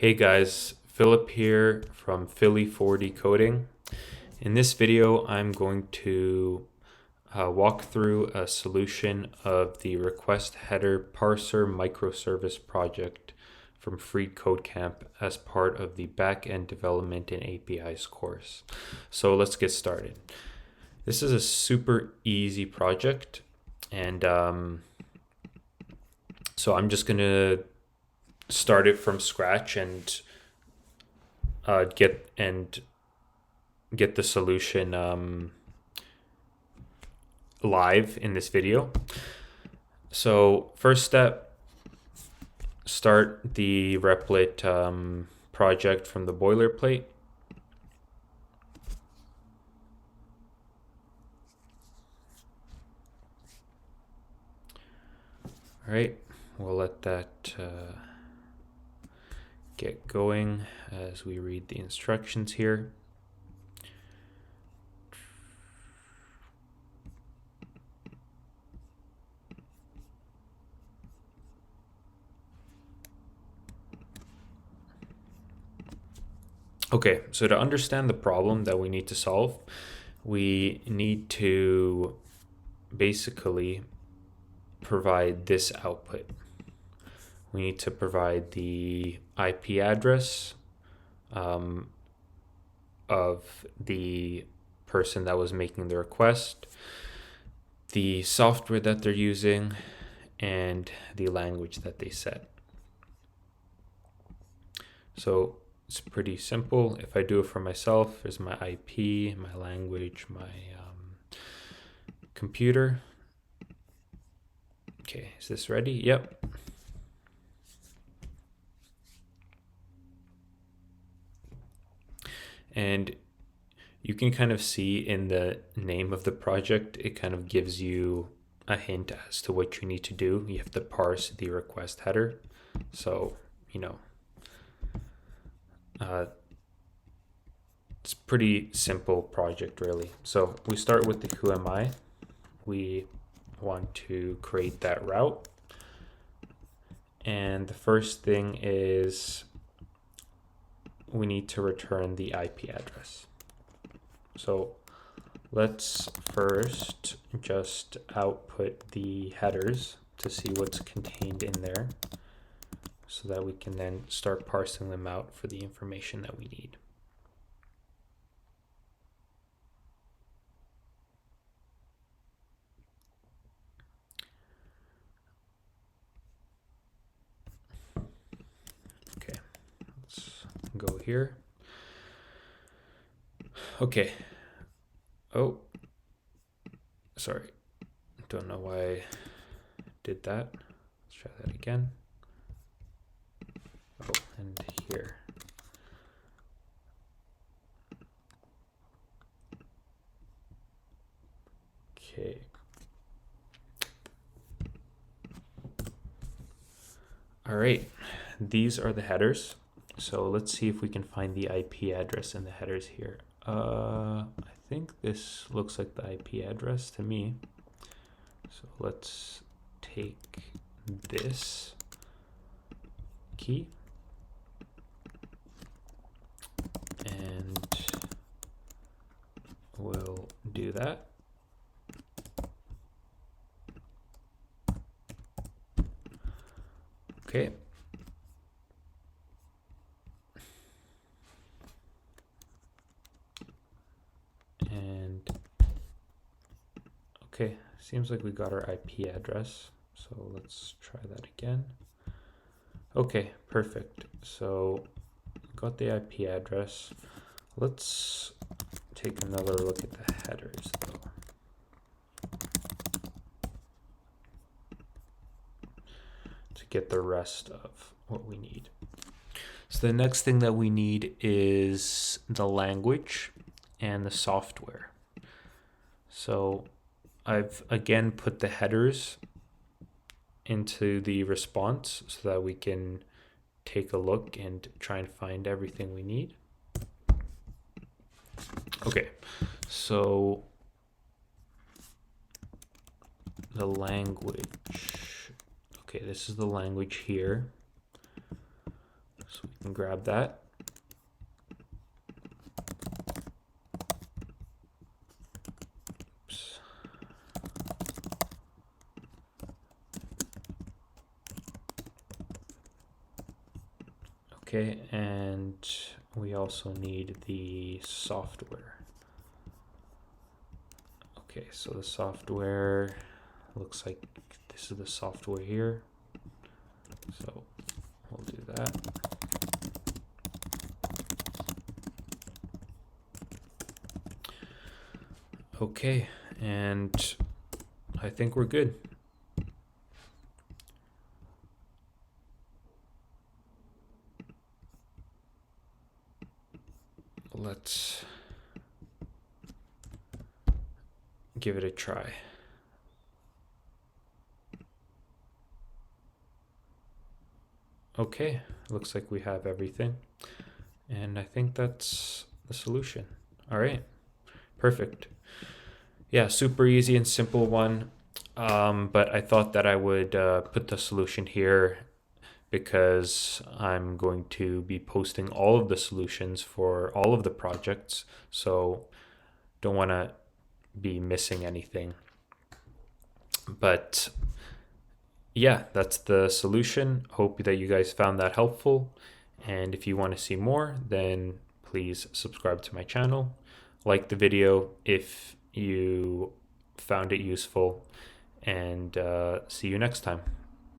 Hey guys, Philip here from Philly 4D Coding. In this video, I'm going to walk through a solution of the request header parser microservice project from FreeCodeCamp as part of the backend development and APIs course. So let's get started. This is a super easy project, and so I'm just going to start it from scratch and get the solution live in this video. So first step, start the Replit project from the boilerplate. All right, we'll let that get going as we read the instructions here. Okay, so to understand the problem that we need to solve, we need to basically provide this output. We need to provide the IP address of the person that was making the request, the software that they're using, and the language that they set. So it's pretty simple. If I do it for myself, there's my IP, my language, my computer. Okay, is this ready? Yep. And you can kind of see in the name of the project, it kind of gives you a hint as to what you need to do. You have to parse the request header. So, it's a pretty simple project, really. So we start with the who am I. We want to create that route. And the first thing is we need to return the IP address. So let's first just output the headers to see what's contained in there so that we can then start parsing them out for the information that we need. Okay, let's go here. Okay. Oh, sorry. Don't know why I did that. Let's try that again. Oh, and here. Okay. All right, these are the headers. So let's see if we can find the IP address in the headers here. I think this looks like the IP address to me. So let's take this key and we'll do that. Okay. And okay, seems like we got our IP address. So let's try that again. Okay, perfect. So got the IP address. Let's take another look at the headers though. To get the rest of what we need. So the next thing that we need is the language and the software. So I've again put the headers into the response so that we can take a look and try and find everything we need. Okay, so the language. Okay, this is the language here. So we can grab that. Oops. Okay, and we also need the software. Okay, so the software looks like this is the software here. So we'll do that. Okay, and I think we're good. Let's give it a try. Okay, looks like we have everything. And I think that's the solution. All right, perfect. Yeah, super easy and simple one. But I thought that I would put the solution here because I'm going to be posting all of the solutions for all of the projects. So don't want to be missing anything. But yeah, that's the solution. Hope that you guys found that helpful. And if you want to see more, then please subscribe to my channel. Like the video if you found it useful. And see you next time.